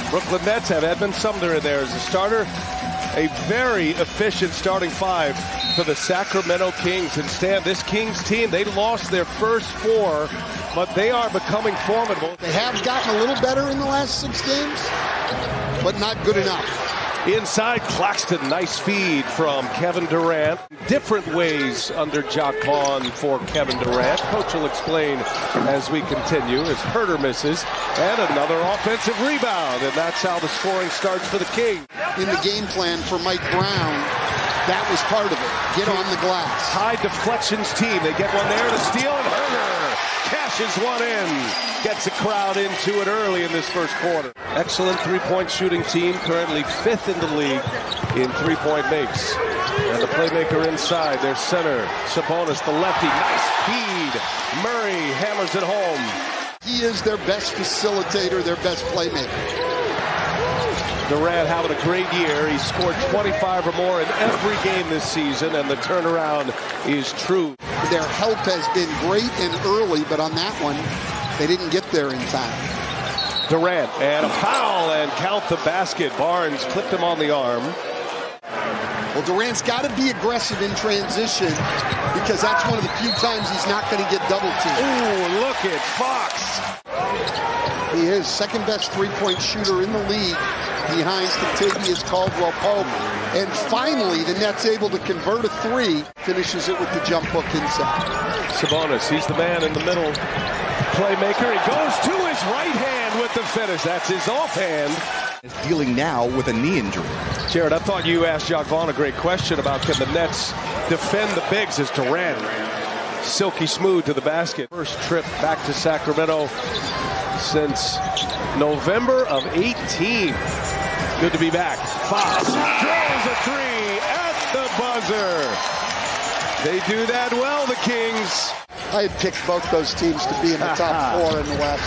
Brooklyn Nets have Edmund Sumner in there as a starter. A very efficient starting five for the Sacramento Kings. And Stan, this Kings team, they lost their first 4, but they are becoming formidable. They have gotten a little better in the last 6 games, but not good enough. Inside Claxton, nice feed from Kevin Durant. Different ways under Jacque Vaughn for Kevin Durant. Coach will explain as we continue as Herter misses. And another offensive rebound. And that's how the scoring starts for the Kings. In the game plan for Mike Brown, that was part of it. Get on the glass. High deflections team. They get one there to steal, and Herter cashes one in. Gets a crowd into it early in this first quarter. Excellent three-point shooting team, currently 5th in the league in three-point makes. And the playmaker inside, their center, Sabonis, the lefty. Nice feed. Murray hammers it home. He is their best facilitator, their best playmaker. Durant having a great year. He scored 25 or more in every game this season, and the turnaround is true. Their help has been great and early, but on that one, they didn't get there in time. Durant, and a foul, and count the basket. Barnes clipped him on the arm. Well, Durant's got to be aggressive in transition because that's one of the few times he's not going to get double teamed. Ooh, look at Fox. He is second best three-point shooter in the league behind Kentavious Caldwell-Pope. And finally, the Nets able to convert a 3, finishes it with the jump hook inside. Sabonis, he's the man in the middle. Playmaker, he goes to his right hand with the finish. That's his offhand. Is dealing now with a knee injury. Jared, I thought you asked Jacque Vaughn a great question about can the Nets defend the bigs as Durant silky smooth to the basket. First trip back to Sacramento since November of 18. Good to be back. Fox throws a 3 at the buzzer. They do that well, the Kings. I had picked both those teams to be in the top 4 in the West.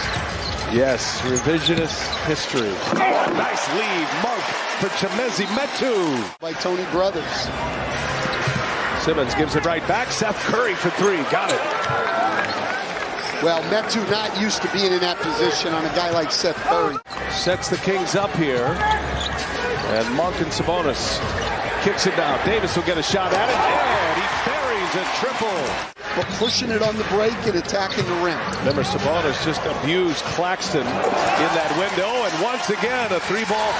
Yes, revisionist history. Oh, nice lead, Monk for Chimezie Metu. By Tony Brothers. Simmons gives it right back. Seth Curry for 3. Got it. Well, Metu not used to being in that position on a guy like Seth Curry. Sets the Kings up here. And Monk and Sabonis kicks it down. Davis will get a shot at it. And he buries a triple. But pushing it on the break and attacking the rim. Remember, Sabonis just abused Claxton in that window. And once again, a 3-ball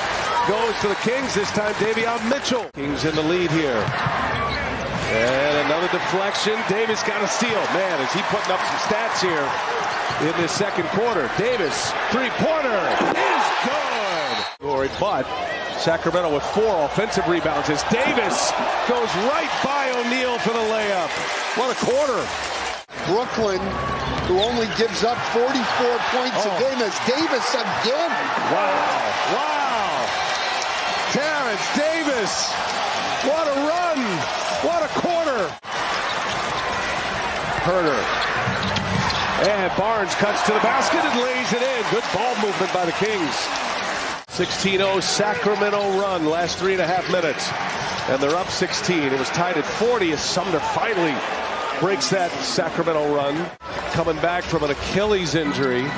goes to the Kings. This time, Davion Mitchell. Kings in the lead here. And another deflection. Davis got a steal. Man, is he putting up some stats here in this second quarter. Davis, three-pointer is good. But Sacramento with 4 offensive rebounds as Davis goes right by O'Neal for the layup. What a quarter. Brooklyn, who only gives up 44 points a game, as Davis again. Wow. Terrence Davis. What a run. What a quarter. Herter. And Barnes cuts to the basket and lays it in. Good ball movement by the Kings. 16-0 Sacramento run, last 3.5 minutes. And they're up 16. It was tied at 40 as Sumner finally breaks that Sacramento run. Coming back from an Achilles injury. He's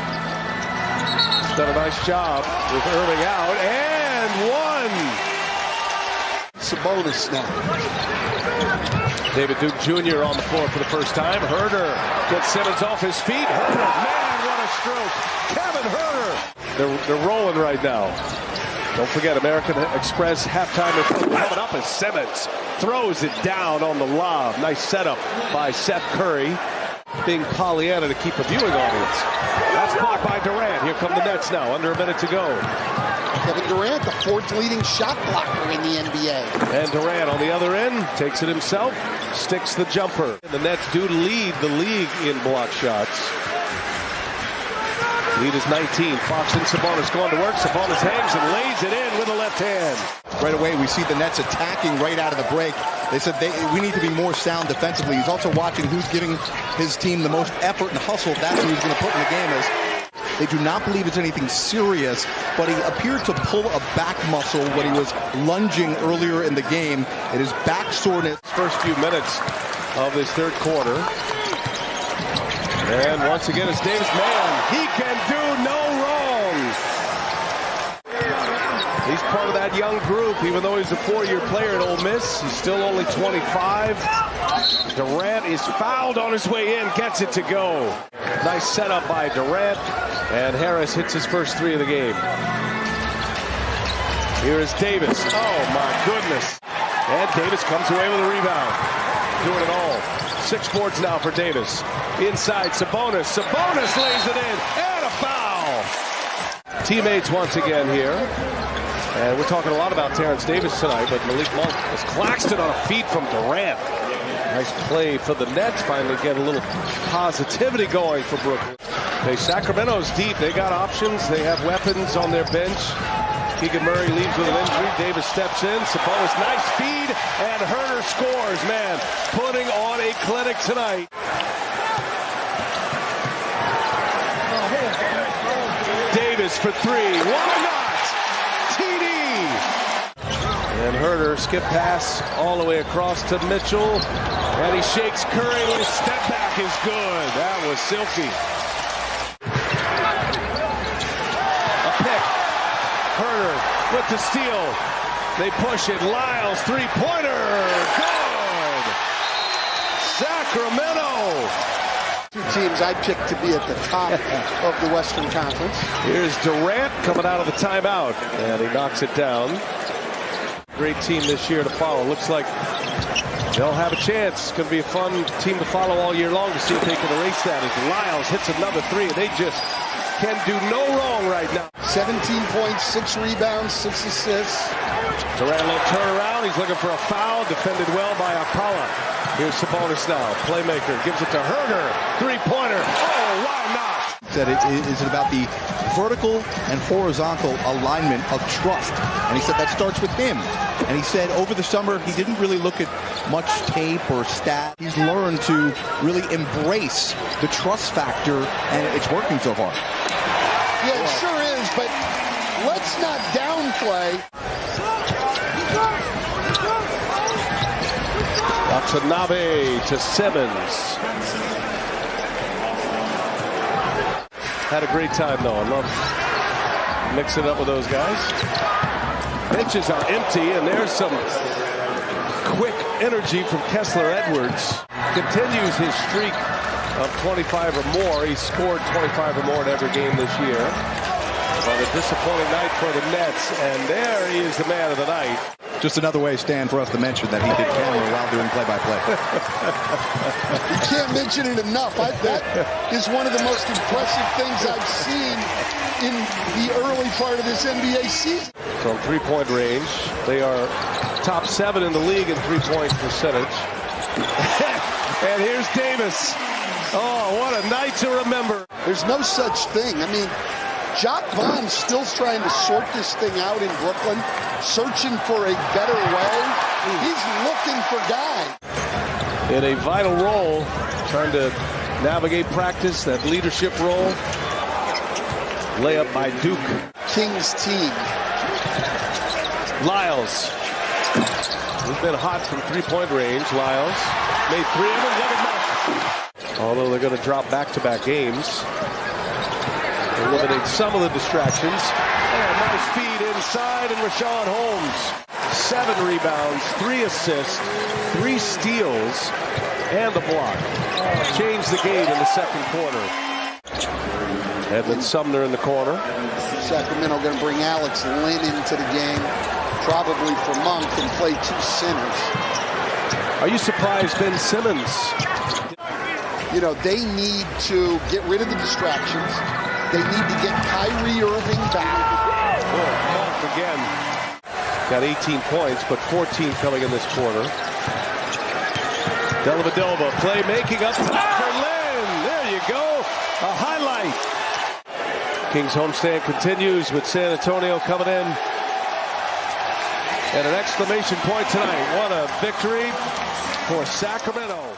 done a nice job with Irving out. And one. Sabonis now. David Duke Jr. on the floor for the first time. Herter gets Simmons off his feet. Herter, man, what a stroke. Kevin Herter. They're rolling right now. Don't forget, American Express halftime coming up as Simmons throws it down on the lob. Nice setup by Seth Curry. Being Pollyanna to keep a viewing audience. That's blocked by Durant. Here come the Nets now, under a minute to go. Kevin Durant, the 4th leading shot blocker in the NBA. And Durant on the other end, takes it himself, sticks the jumper. The Nets do lead the league in block shots. Lead is 19. Fox and Sabonis going to work. Sabonis hangs and lays it in with the left hand. Right away, we see the Nets attacking right out of the break. They said we need to be more sound defensively. He's also watching who's giving his team the most effort and hustle. That's who he's going to put in the game as they do not believe it's anything serious, but he appeared to pull a back muscle when he was lunging earlier in the game. It is back soreness. First few minutes of this third quarter. And once again, it's Davis. Man, he can do no wrong. He's part of that young group, even though he's a 4-year player at Ole Miss. He's still only 25. Durant is fouled on his way in, gets it to go. Nice setup by Durant, and Harris hits his first 3 of the game. Here is Davis. Oh, my goodness. And Davis comes away with a rebound. Doing it all. 6 boards now for Davis. Inside, Sabonis. Sabonis lays it in, and a foul. Teammates once again here. And we're talking a lot about Terrence Davis tonight, but Malik Monk has Claxton on a feed from Durant. Nice play for the Nets. Finally get a little positivity going for Brooklyn. Hey, Sacramento's deep. They got options. They have weapons on their bench. Keegan Murray leaves with an injury. Davis steps in. Sabonis, nice feed. And Herter scores. Man, putting on a clinic tonight. Davis for 3. Why not? TD. And Herter skip pass all the way across to Mitchell. And he shakes Curry. A little step back is good. That was silky. A pick. Herter with the steal. They push it. Lyles, 3-pointer. Good. Sacramento. 2 teams I picked to be at the top of the Western Conference. Here's Durant coming out of the timeout, and he knocks it down. Great team this year to follow. Looks like they'll have a chance. It's going to be a fun team to follow all year long to see if they can erase that. As Lyles hits another 3, and they just can do no wrong right now. 17 points, 6 rebounds, 6 assists. Durant a little turnaround. He's looking for a foul. Defended well by Alcala. Here's Sabonis now. Playmaker gives it to Herter. 3-pointer. Oh, why not? Said it is about the vertical and horizontal alignment of trust. And he said that starts with him. And he said over the summer he didn't really look at much tape or stat. He's learned to really embrace the trust factor, and it's working so far. Yeah, it sure is, but let's not downplay. Watanabe to Simmons. Had a great time, though. I love mixing it up with those guys. Benches are empty, and there's some quick energy from Kessler Edwards. Continues his streak of 25 or more. He scored 25 or more in every game this year. But a disappointing night for the Nets, and there he is, the man of the night. Just another way, Stan, for us to mention that he did camera while doing play-by-play. You can't mention it enough. That is one of the most impressive things I've seen in the early part of this NBA season. From 3-point range, they are top 7 in the league in 3-point percentage. And here's Davis. Oh, what a night to remember. There's no such thing. I mean, Jacques Vaughn's still trying to sort this thing out in Brooklyn, searching for a better way. He's looking for guys. In a vital role, trying to navigate practice, that leadership role. Layup by Duke. Kings team. Lyles. He's been hot from 3-point range. Lyles made 3 of them. Look at that. Although they're going to drop back-to-back games. Eliminate some of the distractions. And nice feed inside, and Rashawn Holmes. 7 rebounds, 3 assists, 3 steals, and a block. Changed the game in the second quarter. Edmund Sumner in the corner. Sacramento going to bring Alex Lynn into the game, probably for Monk, and play 2 centers. Are you surprised Ben Simmons? You know, they need to get rid of the distractions. They need to get Kyrie Irving back. Oh, Monk again. Got 18 points, but 14 coming in this quarter. Dellavedova playmaking up top for Lynn. There you go. A highlight. Kings homestand continues with San Antonio coming in. And an exclamation point tonight. What a victory for Sacramento.